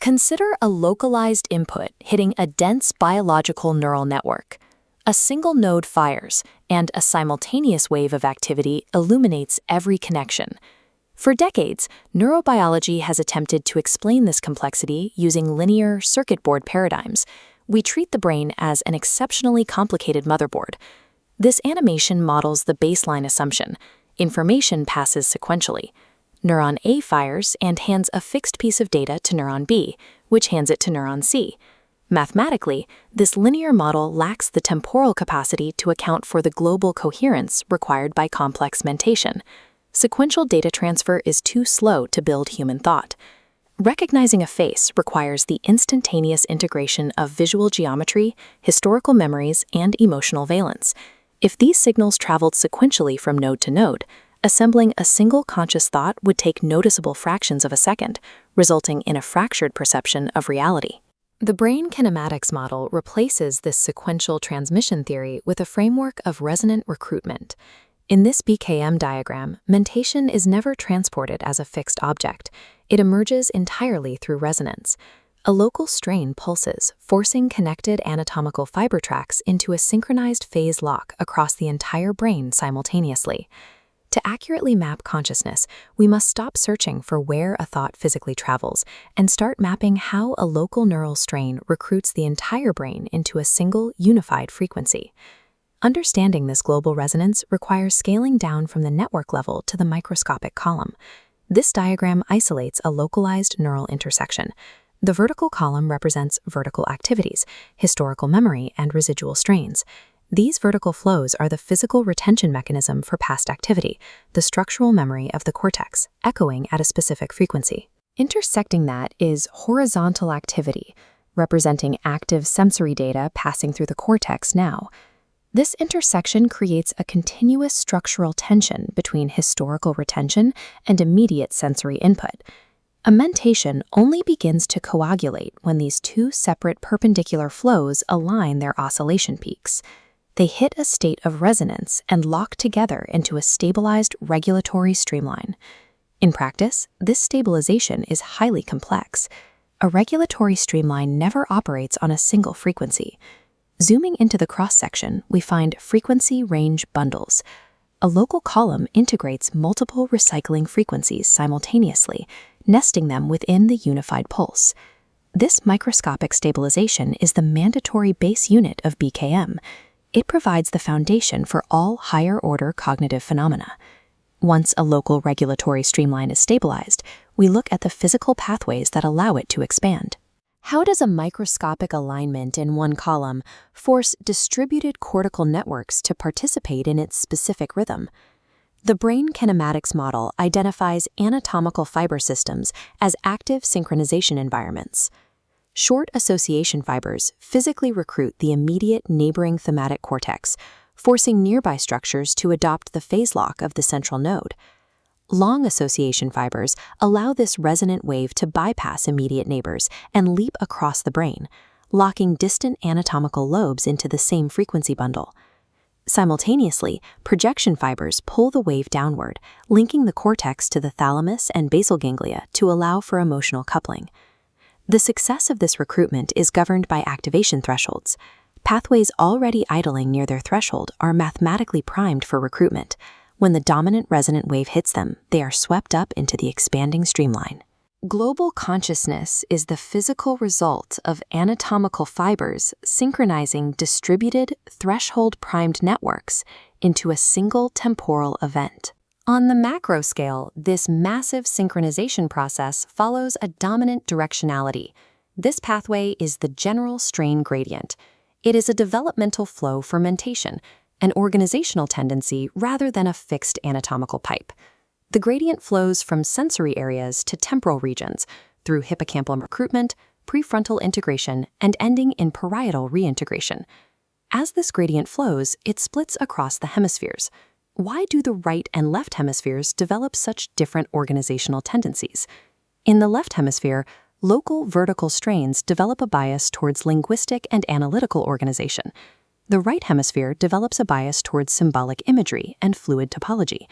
Consider a localized input hitting a dense biological neural network. A single node fires, and a simultaneous wave of activity illuminates every connection. For decades, neurobiology has attempted to explain this complexity using linear circuit board paradigms. We treat the brain as an exceptionally complicated motherboard. This animation models the baseline assumption: information passes sequentially. Neuron A fires and hands a fixed piece of data to neuron B, which hands it to neuron C. Mathematically, this linear model lacks the temporal capacity to account for the global coherence required by complex mentation. Sequential data transfer is too slow to build human thought. Recognizing a face requires the instantaneous integration of visual geometry, historical memories, and emotional valence. If these signals traveled sequentially from node to node, assembling a single conscious thought would take noticeable fractions of a second, resulting in a fractured perception of reality. The Brain Kinematics Model replaces this sequential transmission theory with a framework of resonant recruitment. In this BKM diagram, mentation is never transported as a fixed object. It emerges entirely through resonance. A local strain pulses, forcing connected anatomical fiber tracts into a synchronized phase lock across the entire brain simultaneously. To accurately map consciousness, we must stop searching for where a thought physically travels and start mapping how a local neural strain recruits the entire brain into a single, unified frequency. Understanding this global resonance requires scaling down from the network level to the microscopic column. This diagram isolates a localized neural intersection. The vertical column represents vertical activities, historical memory, and residual strains. These vertical flows are the physical retention mechanism for past activity, the structural memory of the cortex, echoing at a specific frequency. Intersecting that is horizontal activity, representing active sensory data passing through the cortex now. This intersection creates a continuous structural tension between historical retention and immediate sensory input. A mentation only begins to coagulate when these two separate perpendicular flows align their oscillation peaks. They hit a state of resonance and lock together into a stabilized regulatory streamline. In practice, this stabilization is highly complex. A regulatory streamline never operates on a single frequency. Zooming into the cross-section, we find frequency range bundles. A local column integrates multiple recycling frequencies simultaneously, nesting them within the unified pulse. This microscopic stabilization is the mandatory base unit of BKM. It provides the foundation for all higher-order cognitive phenomena. Once a local regulatory streamline is stabilized, we look at the physical pathways that allow it to expand. How does a microscopic alignment in one column force distributed cortical networks to participate in its specific rhythm? The Brain Kinematics Model identifies anatomical fiber systems as active synchronization environments. Short association fibers physically recruit the immediate neighboring thematic cortex, forcing nearby structures to adopt the phase lock of the central node. Long association fibers allow this resonant wave to bypass immediate neighbors and leap across the brain, locking distant anatomical lobes into the same frequency bundle. Simultaneously, projection fibers pull the wave downward, linking the cortex to the thalamus and basal ganglia to allow for emotional coupling. The success of this recruitment is governed by activation thresholds. Pathways already idling near their threshold are mathematically primed for recruitment. When the dominant resonant wave hits them, they are swept up into the expanding streamline. Global consciousness is the physical result of anatomical fibers synchronizing distributed, threshold-primed networks into a single temporal event. On the macro scale, this massive synchronization process follows a dominant directionality. This pathway is the general strain gradient. It is a developmental flow for mentation, an organizational tendency rather than a fixed anatomical pipe. The gradient flows from sensory areas to temporal regions through hippocampal recruitment, prefrontal integration, and ending in parietal reintegration. As this gradient flows, it splits across the hemispheres. Why do the right and left hemispheres develop such different organizational tendencies? In the left hemisphere, local vertical strains develop a bias towards linguistic and analytical organization. The right hemisphere develops a bias towards symbolic imagery and fluid topology.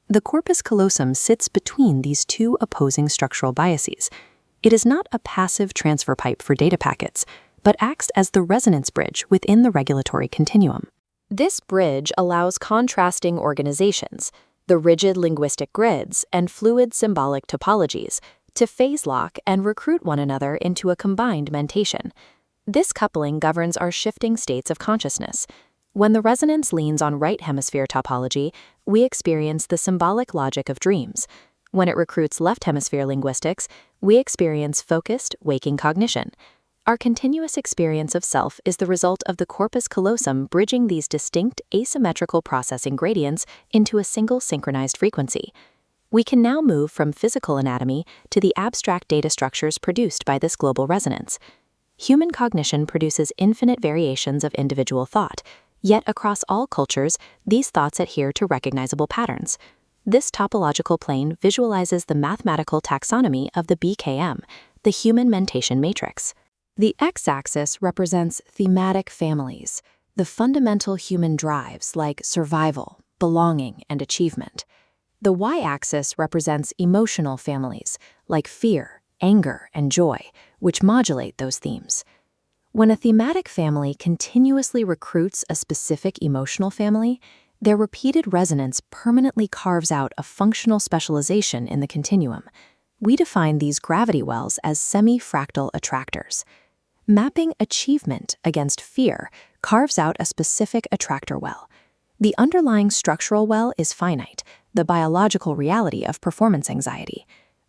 The corpus callosum sits between these two opposing structural biases. It is not a passive transfer pipe for data packets, but acts as the resonance bridge within the regulatory continuum. This bridge allows contrasting organizations, the rigid linguistic grids and fluid symbolic topologies, to phase lock and recruit one another into a combined mentation. This coupling governs our shifting states of consciousness. When the resonance leans on right hemisphere topology, we experience the symbolic logic of dreams. When it recruits left hemisphere linguistics, we experience focused, waking cognition. Our continuous experience of self is the result of the corpus callosum bridging these distinct asymmetrical processing gradients into a single synchronized frequency. We can now move from physical anatomy to the abstract data structures produced by this global resonance. Human cognition produces infinite variations of individual thought, yet across all cultures, these thoughts adhere to recognizable patterns. This topological plane visualizes the mathematical taxonomy of the BKM, the human mentation matrix. The x-axis represents thematic families, the fundamental human drives like survival, belonging, and achievement. The y-axis represents emotional families like fear, anger, and joy, which modulate those themes. When a thematic family continuously recruits a specific emotional family, their repeated resonance permanently carves out a functional specialization in the continuum. We define these gravity wells as semi-fractal attractors. Mapping achievement against fear carves out a specific attractor well. The underlying structural well is finite, the biological reality of performance anxiety.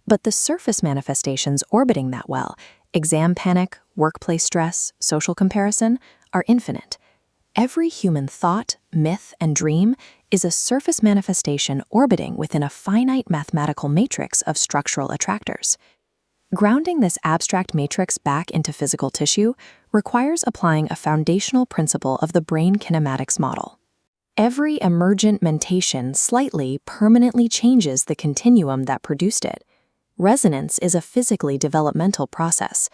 But the surface manifestations orbiting that well, exam panic, workplace stress, social comparison, are infinite. Every human thought, myth, and dream is a surface manifestation orbiting within a finite mathematical matrix of structural attractors. Grounding this abstract matrix back into physical tissue requires applying a foundational principle of the Brain Kinematics Model. Every emergent mentation slightly, permanently changes the continuum that produced it. Resonance is a physically developmental process.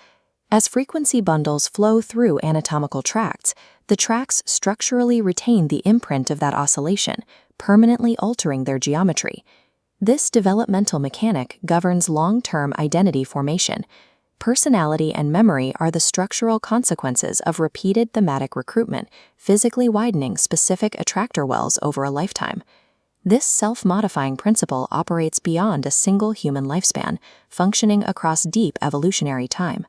As frequency bundles flow through anatomical tracts, the tracts structurally retain the imprint of that oscillation, permanently altering their geometry. This developmental mechanic governs long-term identity formation. Personality and memory are the structural consequences of repeated thematic recruitment, physically widening specific attractor wells over a lifetime. This self-modifying principle operates beyond a single human lifespan, functioning across deep evolutionary time.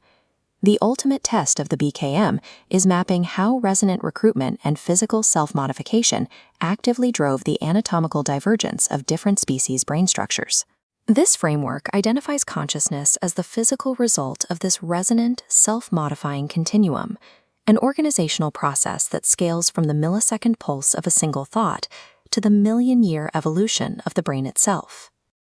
The ultimate test of the BKM is mapping how resonant recruitment and physical self-modification actively drove the anatomical divergence of different species' brain structures. This framework identifies consciousness as the physical result of this resonant, self-modifying continuum, an organizational process that scales from the millisecond pulse of a single thought to the million-year evolution of the brain itself.